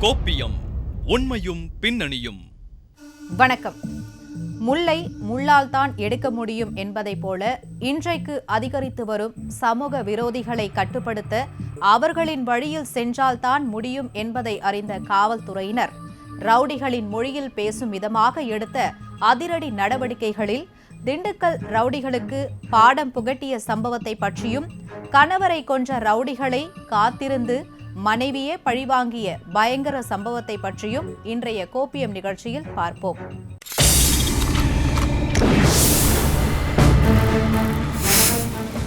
கோப்பியம், உண்மையும் பின்னணியும். வணக்கம். முல்லை முள்ளால் தான் எடுக்க முடியும் என்பதைப் போல இன்றைக்கு அதிகரித்து வரும் சமூக விரோதிகளை கட்டுப்படுத்த அவர்களின் வழியில் சென்றால்தான் முடியும் என்பதை அறிந்த காவல்துறையினர் ரவுடிகளின் மொழியில் பேசும் விதமாக எடுத்த அதிரடி நடவடிக்கைகளில் திண்டுக்கல் ரவுடிகளுக்கு பாடம் புகட்டிய சம்பவத்தை பற்றியும், கணவரை கொன்ற ரவுடிகளை காத்திருந்து மனைவியே பழிவாங்கிய பயங்கர சம்பவத்தை பற்றியும் இன்றைய கோப்பியம் நிகழ்ச்சியில் பார்ப்போம்.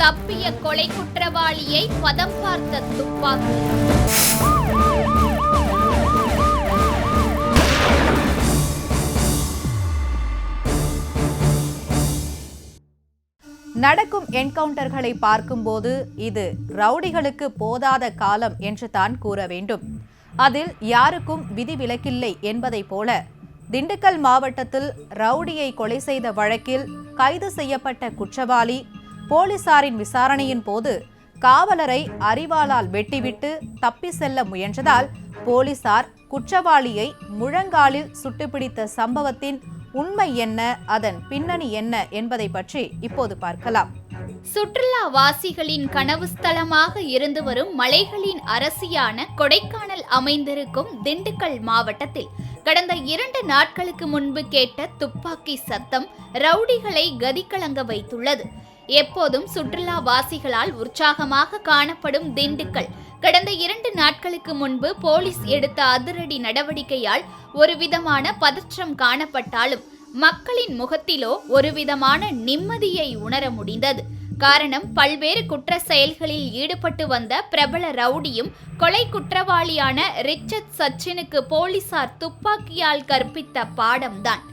தப்பிய கொலை குற்றவாளியை பதம் பார்த்த துப்பாக்கி. நடக்கும் என்கவுண்டர்களை பார்க்கும்போது இது ரவுடிகளுக்கு போதாத காலம் என்று தான் கூற வேண்டும். அதில் யாருக்கும் விதிவிலக்கில்லை என்பதைப் போல திண்டுக்கல் மாவட்டத்தில் ரவுடியை கொலை செய்த வழக்கில் கைது செய்யப்பட்ட குற்றவாளி போலீசாரின் விசாரணையின் போது காவலரை அரிவாளால் வெட்டிவிட்டு தப்பி செல்ல முயன்றதால் போலீசார் குற்றவாளியை முழங்காலில் சுட்டுப்பிடித்த சம்பவத்தின் உண்மை என்ன, அதன் பின்னணி என்ன என்பதை பற்றி இப்போது பார்க்கலாம். சுற்றுலா வாசிகளின் கனவு ஸ்தலமாக இருந்து வரும் மலைகளின் அரசியான கொடைக்கானல் அமைந்திருக்கும் திண்டுக்கல் மாவட்டத்தில் கடந்த 2 நாட்களுக்கு முன்பு கேட்ட துப்பாக்கி சத்தம் ரவுடிகளை கதிகலங்க வைத்துள்ளது. எப்போதும் சுற்றுலா வாசிகளால் உற்சாகமாக காணப்படும் திண்டுக்கல் கடந்த 2 நாட்களுக்கு முன்பு போலீஸ் எடுத்த அதிரடி நடவடிக்கையால் ஒருவிதமான பதற்றம் காணப்பட்டாலும் மக்களின் முகத்திலோ ஒருவிதமான நிம்மதியை உணர முடிந்தது. காரணம், பல்வேறு குற்ற செயல்களில் ஈடுபட்டு வந்த பிரபல ரவுடியும் கொலை குற்றவாளியான ரிச்சர்ட் சச்சினுக்கு போலீசார் துப்பாக்கியால் கற்பித்த பாடம்தான்.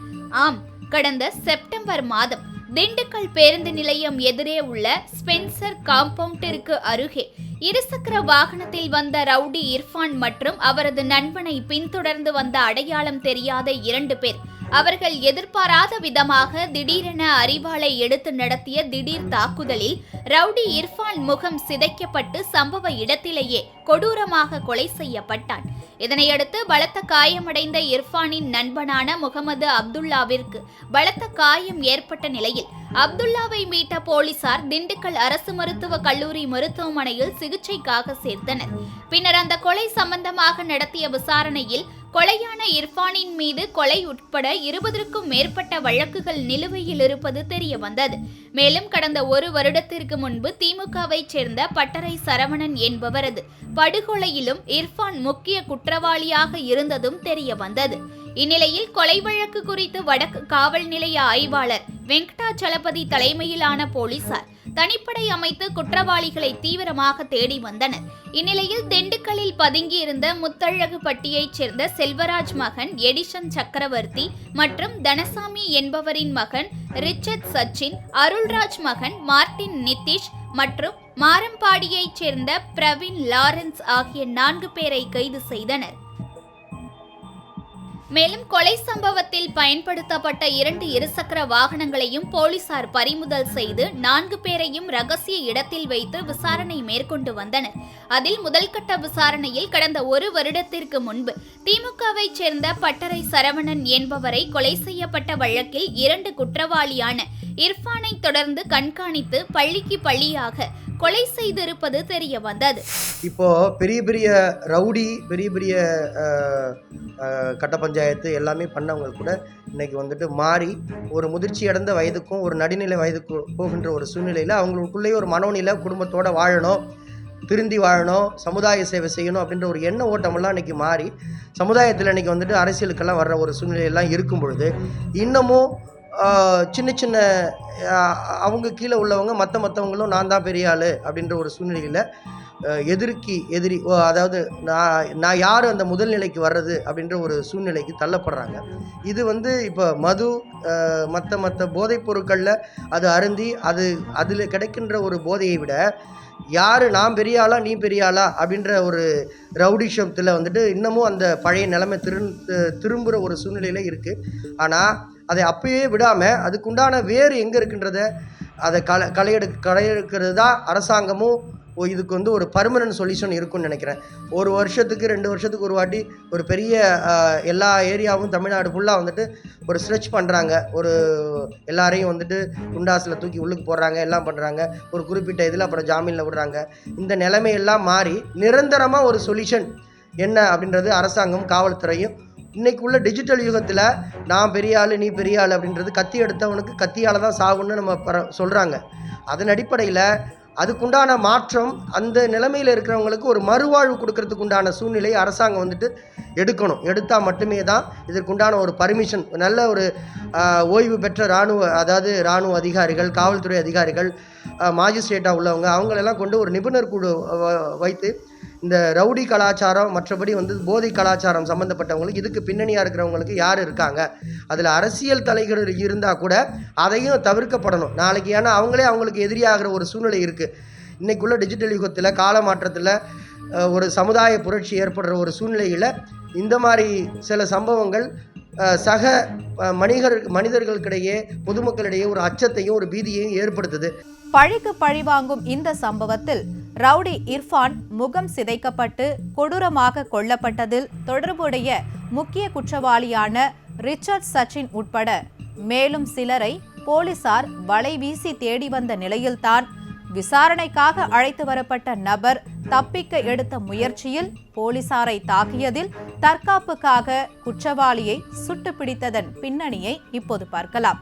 ஆம், கடந்த செப்டம்பர் மாதம் திண்டுக்கல் பேருந்து நிலையம் எதிரே உள்ள ஸ்பென்சர் காம்பவுண்டிற்கு அருகே இருசக்கர வாகனத்தில் வந்த ரவுடி இர்ஃபான் மற்றும் அவரது நண்பனை பின்தொடர்ந்து வந்த அடையாளம் தெரியாத 2 பேர் அவர்கள் எதிர்பாராத விதமாக திடீரென அரிவாளை எடுத்து நடத்திய திடீர் தாக்குதலில் ரவுடி இர்ஃபான் முகம் சிதைக்கப்பட்டு சம்பவ இடத்திலேயே கொடூரமாக கொலை செய்யப்பட்டான். இதனையடுத்து பலத்த காயமடைந்த இர்ஃபானின் நண்பனான முகமது அப்துல்லாவிற்கு பலத்த காயம் ஏற்பட்ட நிலையில் அப்துல்லாவை மீட்ட போலீசார் திண்டுக்கல் அரசு மருத்துவக் கல்லூரி மருத்துவமனையில் சிகிச்சைக்காக சேர்த்தனர். பின்னர் அந்த கொலை சம்பந்தமாக நடத்திய விசாரணையில் கொலையான இர்ஃபானின் மீது கொலை உட்பட 20க்கும் மேற்பட்ட வழக்குகள் நிலுவையில் இருப்பது தெரிய வந்தது. மேலும் கடந்த 1 வருடத்திற்கு முன்பு திமுகவை சேர்ந்த பட்டறை சரவணன் என்பவரது படுகொலையிலும் இர்ஃபான் முக்கிய குற்றவாளியாக இருந்ததும் தெரிய வந்தது. இந்நிலையில் கொலை வழக்கு குறித்து வடக்கு காவல் நிலைய ஆய்வாளர் வெங்கடாச்சலபதி தலைமையிலான போலீசார் தனிப்படை அமைத்து குற்றவாளிகளை தீவிரமாக தேடி வந்தனர். இந்நிலையில் திண்டுக்கல்லில் பதுங்கியிருந்த முத்தழகுப்பட்டியைச் சேர்ந்த செல்வராஜ் மகன் எடிசன் சக்கரவர்த்தி மற்றும் தனசாமி என்பவரின் மகன் ரிச்சர்ட் சச்சின், அருள்ராஜ் மகன் மார்டின் நிதிஷ் மற்றும் மாரம்பாடியைச் சேர்ந்த பிரவீன் லாரன்ஸ் ஆகிய 4 பேரை கைது செய்தனர். மேலும் கொலை சம்பவத்தில் பயன்படுத்தப்பட்ட 2 இருசக்கர வாகனங்களையும் போலீசார் பறிமுதல் செய்து 4 பேரையும் ரகசிய இடத்தில் வைத்து விசாரணை மேற்கொண்டு வந்தனர். அதில் முதல்கட்ட விசாரணையில் கடந்த 1 வருடத்திற்கு முன்பு திமுகவை சேர்ந்த பட்டறை சரவணன் என்பவரை கொலை செய்யப்பட்ட வழக்கில் 2 குற்றவாளியான இர்ஃபானை தொடர்ந்து கண்காணித்து பள்ளிக்கு பள்ளியாக கொலை செய்திருப்பது தெரிய வந்தது. இப்போ பெரிய பெரிய ரவுடி, பெரிய பெரிய கட்ட பஞ்சாயத்து எல்லாமே பண்ணவங்க கூட இன்னைக்கு வந்துட்டு மாறி ஒரு முதிர்ச்சி அடைந்த வயதுக்கும் ஒரு நடுநிலை வயதுக்கு போகின்ற ஒரு சூழ்நிலையில் அவங்களுக்குள்ளேயே ஒரு மனோநிலை, குடும்பத்தோடு வாழணும், திருந்தி வாழணும், சமுதாய சேவை செய்யணும் அப்படின்ற ஒரு எண்ண ஓட்டமெல்லாம் இன்றைக்கி மாறி சமுதாயத்தில் இன்றைக்கி வந்துட்டு அரசியலுக்கெல்லாம் வர்ற ஒரு சூழ்நிலையெல்லாம் இருக்கும் பொழுது இன்னமும் சின்ன சின்ன அவங்க கீழே உள்ளவங்க மற்றவங்களும் நான் தான் பெரிய ஆள் அப்படின்ற ஒரு சூழ்நிலையில் எதிரி, அதாவது நான் யார் அந்த முதல் நிலைக்கு வர்றது அப்படின்ற ஒரு சூழ்நிலைக்கு தள்ளப்படுறாங்க. இது வந்து இப்போ மது மற்ற போதைப் பொருட்களில் அது அருந்தி அதில் கிடைக்கின்ற ஒரு போதையை விட யார் நான் பெரிய ஆளா நீ பெரிய ஆளா அப்படின்ற ஒரு ரவுடிஷத்தில் வந்துட்டு இன்னமும் அந்த பழைய நிலைமை திரும்புகிற ஒரு சூழ்நிலையில் இருக்குது. ஆனால் அதை அப்பயே விடாமல் அதுக்குண்டான வேறு எங்கே இருக்குன்றத அதை களையெடுக்கிறது தான் அரசாங்கமும் இதுக்கு வந்து ஒரு பர்மனன்ட் சொல்யூஷன் இருக்கும்னு நினைக்கிறேன். ஒரு வருஷத்துக்கு 2 வருஷத்துக்கு ஒரு வாட்டி ஒரு பெரிய எல்லா ஏரியாவும் தமிழ்நாடு ஃபுல்லாக வந்துட்டு ஒரு ஸ்ட்ரெச் பண்ணுறாங்க. ஒரு எல்லாரையும் வந்துட்டு குண்டாஸில் தூக்கி உள்ளுக்கு போடுறாங்க, எல்லாம் பண்ணுறாங்க. ஒரு குறிப்பிட்ட இதில் அப்புறம் ஜாமீனில் விடுறாங்க. இந்த நிலைமையெல்லாம் மாறி நிரந்தரமாக ஒரு சொல்யூஷன் என்ன அப்படின்றது அரசாங்கம், காவல்துறையும் இன்றைக்கு உள்ள டிஜிட்டல் யுகத்தில் நான் பெரிய ஆள், நீ பெரிய ஆள் அப்படின்றது கத்தி எடுத்தவனுக்கு கத்தியால் தான் சாகுன்னு நம்ம சொல்கிறாங்க. அதன் அடிப்படையில் அதுக்குண்டான மாற்றம், அந்த நிலைமையில் இருக்கிறவங்களுக்கு ஒரு மறுவாழ்வு கொடுக்கறதுக்கு உண்டான சூழ்நிலை அரசாங்கம் வந்துட்டு எடுக்கணும். எடுத்தால் மட்டுமே தான் இதற்குண்டான ஒரு பர்மிஷன், நல்ல ஒரு ஓய்வு பெற்ற இராணுவ அதிகாரிகள், காவல்துறை அதிகாரிகள், மாஜிஸ்ட்ரேட்டாக உள்ளவங்க அவங்களெல்லாம் கொண்டு ஒரு நிபுணர் குழு வைத்து இந்த ரவுடி கலாச்சாரம், மற்றபடி வந்து போதை கலாச்சாரம் சம்மந்தப்பட்டவங்களுக்கு, இதுக்கு பின்னணியாக இருக்கிறவங்களுக்கு யார் இருக்காங்க, அதில் அரசியல் தலைகள் இருந்தால் கூட அதையும் தவிர்க்கப்படணும் நாளைக்கு. ஏன்னா அவங்களுக்கு எதிரியாகிற ஒரு சூழ்நிலை இருக்குது. இன்றைக்குள்ள டிஜிட்டல் யுகத்தில், கால மாற்றத்தில் ஒரு சமுதாய புரட்சி ஏற்படுற ஒரு சூழ்நிலையில் இந்த மாதிரி சில சம்பவங்கள் சக மனிதர்களுக்கிடையே, பொதுமக்களிடையே ஒரு அச்சத்தையும் ஒரு பீதியையும் ஏற்படுத்துது. பழிக்கு பழிவாங்கும் இந்த சம்பவத்தில் ரவுடி இர்ஃபான் முகம் சிதைக்கப்பட்டு கொடூரமாக கொல்லப்பட்டதில் தொடர்புடைய முக்கிய குற்றவாளியான ரிச்சர்ட் சச்சின் உட்பட மேலும் சிலரை போலீசார் வலைவீசி தேடி வந்த நிலையில்தான் விசாரணைக்காக அழைத்து வரப்பட்ட நபர் தப்பிக்க எடுத்த முயற்சியில் போலீசாரை தாக்கியதில் தற்காப்புக்காக குற்றவாளியை சுட்டு பிடித்ததன் பின்னணியை இப்போது பார்க்கலாம்.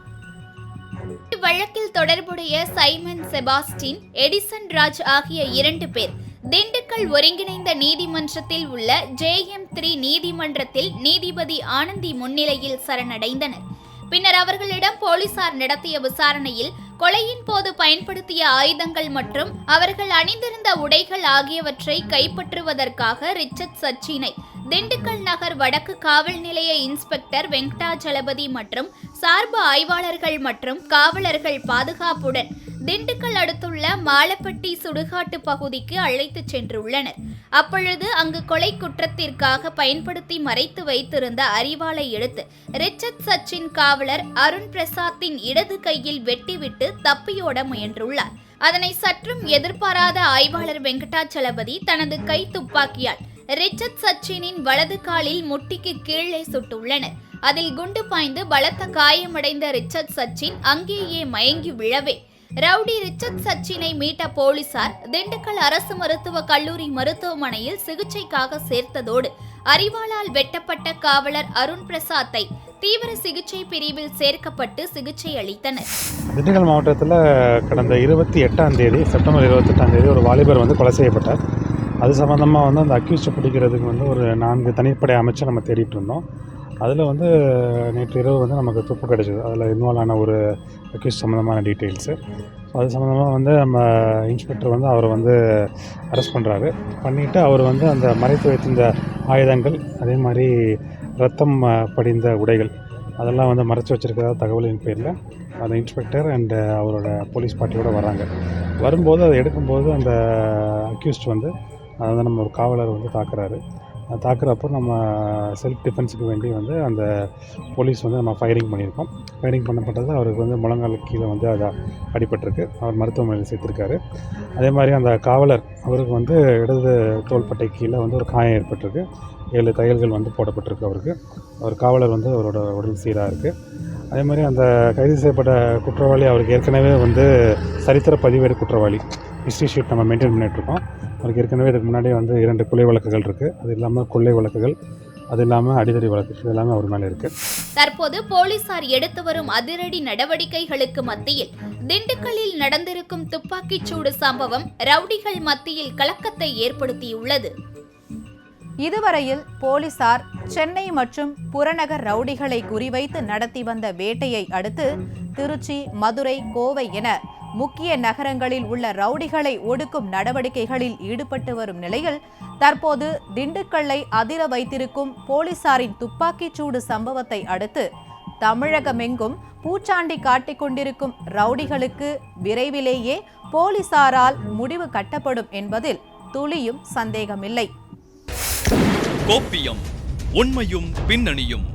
வழக்கில் தொடர்புடைய சைமன் செபாஸ்டின், எடிசன் ராஜ் ஆகிய 2 பேர் திண்டுக்கல் ஒருங்கிணைந்த நீதிமன்றத்தில் உள்ள JM3 நீதிமன்றத்தில் நீதிபதி ஆனந்தி முன்னிலையில் சரணடைந்தனர். பின்னர் அவர்களிடம் போலீசார் நடத்திய விசாரணையில் கொலையின் போது பயன்படுத்திய ஆயுதங்கள் மற்றும் அவர்கள் அணிந்திருந்த உடைகள் ஆகியவற்றை கைப்பற்றுவதற்காக ரிச்சர்ட் சச்சினை திண்டுக்கல் நகர் வடக்கு காவல் நிலைய இன்ஸ்பெக்டர் வெங்கடாஜலபதி மற்றும் சார்பு ஆய்வாளர்கள் மற்றும் காவலர்கள் பாதுகாப்புடன் திண்டுக்கல் அடுத்துள்ள மாலப்பட்டி சுடுகாட்டு பகுதிக்கு அழைத்துச் சென்றுள்ளனர். அப்பொழுது அங்கு கொலை குற்றத்திற்காக பயன்படுத்தி மறைத்து வைத்திருந்த அரிவாளை எடுத்து ரிச்சர்ட் சச்சின் காவலர் அருண் பிரசாத்தின் இடது கையில் வெட்டிவிட்டு தப்பியோட முயன்றுள்ளார். அதனை சற்றும் எதிர்பாராத ஆய்வாளர் வெங்கடாச்சலபதி தனது கை துப்பாக்கியால் ரிச்சர்ட் சச்சினின் வலது காலில் முட்டிக்கு கீழே சுட்டுள்ளனர். அதில் குண்டு பாய்ந்து பலத்த காயமடைந்த ரிச்சர்ட் சச்சின் அங்கேயே மயங்கி விழவே ரவுடி ரிச்சர்ட் சச்சினை மீட்ட போலீசார் திண்டுக்கல் அரசு மருத்துவக் கல்லூரி மருத்துவமனையில் சிகிச்சைக்காக சேர்த்ததோடு அரிவாளால் வெட்டப்பட்ட காவலர் அருண் பிரசாத்தை தீவிர சிகிச்சை பிரிவில் சேர்க்கப்பட்டு சிகிச்சை அளித்தனர். திண்டுக்கல் மாவட்டத்தில் கடந்த 28ஆம் தேதி செப்டம்பர் 28ஆம் தேதி ஒரு வாலிபர் கொலை செய்யப்பட்டார். அது சம்மந்தமாக அந்த அக்யூஸ்டை பிடிக்கிறதுக்கு ஒரு 4 தனிப்படை அமைச்சு நம்ம தேடிட்டு இருந்தோம். அதில் நேற்று இரவு நமக்கு துப்பு கிடச்சிது. அதில் இன்வால்வ் ஆன ஒரு அக்யூஸ்ட் சம்மந்தமான டீட்டெயில்ஸு. அது சம்மந்தமாக நம்ம இன்ஸ்பெக்டர் அவரை அரெஸ்ட் பண்ணுறாரு. பண்ணிவிட்டு அவர் அந்த மறைத்து வைத்திருந்த ஆயுதங்கள், அதே மாதிரி ரத்தம் படிந்த உடைகள் அதெல்லாம் மறைச்சி வச்சுருக்கிறதா தகவலின் பேரில் அந்த இன்ஸ்பெக்டர் அண்டு அவரோட போலீஸ் பார்ட்டியோடு வராங்க. வரும்போது அதை எடுக்கும்போது அந்த அக்யூஸ்ட் அதை நம்ம ஒரு காவலர் தாக்குறாரு. தாக்குறப்போ நம்ம செல்ஃப் டிஃபென்ஸுக்கு வேண்டி அந்த போலீஸ் நம்ம ஃபயரிங் பண்ணியிருக்கோம். ஃபயரிங் பண்ணப்பட்டது அவருக்கு முழங்காலுக்கு கீழே அதை அடிபட்டிருக்கு. அவர் மருத்துவமனையில் சேர்த்துருக்காரு. அதே மாதிரி அந்த காவலர் அவருக்கு இடது தோள்பட்டை கீழே ஒரு காயம் ஏற்பட்டிருக்கு. 7 தையல்கள் போடப்பட்டிருக்கு அவருக்கு. அவர் காவலர் அவரோட உடல் சீராக இருக்குது. அதே மாதிரி அந்த கைது செய்யப்பட்ட குற்றவாளி அவருக்கு ஏற்கனவே சரித்திர பதிவேடு குற்றவாளி ஹிஸ்ட்ரி ஷீட் நம்ம மெயின்டைன் பண்ணிகிட்ருக்கோம். அவருக்கு ஏற்கனவே இதுக்கு முன்னாடியே 2 கொலை வழக்குகள் இருக்குது. அது இல்லாமல் கொள்ளை வழக்குகள், அது இல்லாமல் அடிதடி வழக்கு, இது எல்லாமே அவர் மேலே இருக்குது. தற்போது போலீசார் எடுத்து வரும் அதிரடி நடவடிக்கைகளுக்கு மத்தியில் திண்டுக்கல்லில் நடந்திருக்கும் துப்பாக்கிச்சூடு சம்பவம் ரவுடிகள் மத்தியில் கலக்கத்தை ஏற்படுத்தியுள்ளது. இதுவரையில் போலீசார் சென்னை மற்றும் புறநகர் ரவுடிகளை குறிவைத்து நடத்தி வந்த வேட்டையை அடுத்து திருச்சி, மதுரை, கோவை என முக்கிய நகரங்களில் உள்ள ரவுடிகளை ஒடுக்கும் நடவடிக்கைகளில் ஈடுபட்டு வரும் நிலையில் தற்போது திண்டுக்கல்லை அதிர வைத்திருக்கும் போலீசாரின் துப்பாக்கிச்சூடு சம்பவத்தை அடுத்து தமிழகமெங்கும் பூச்சாண்டி காட்டிக் கொண்டிருக்கும் ரவுடிகளுக்கு விரைவிலேயே போலீசாரால் முடிவு கட்டப்படும் என்பதில் துளியும் சந்தேகமில்லை. கோப்பியம், உண்மையும் பின்னணியும்.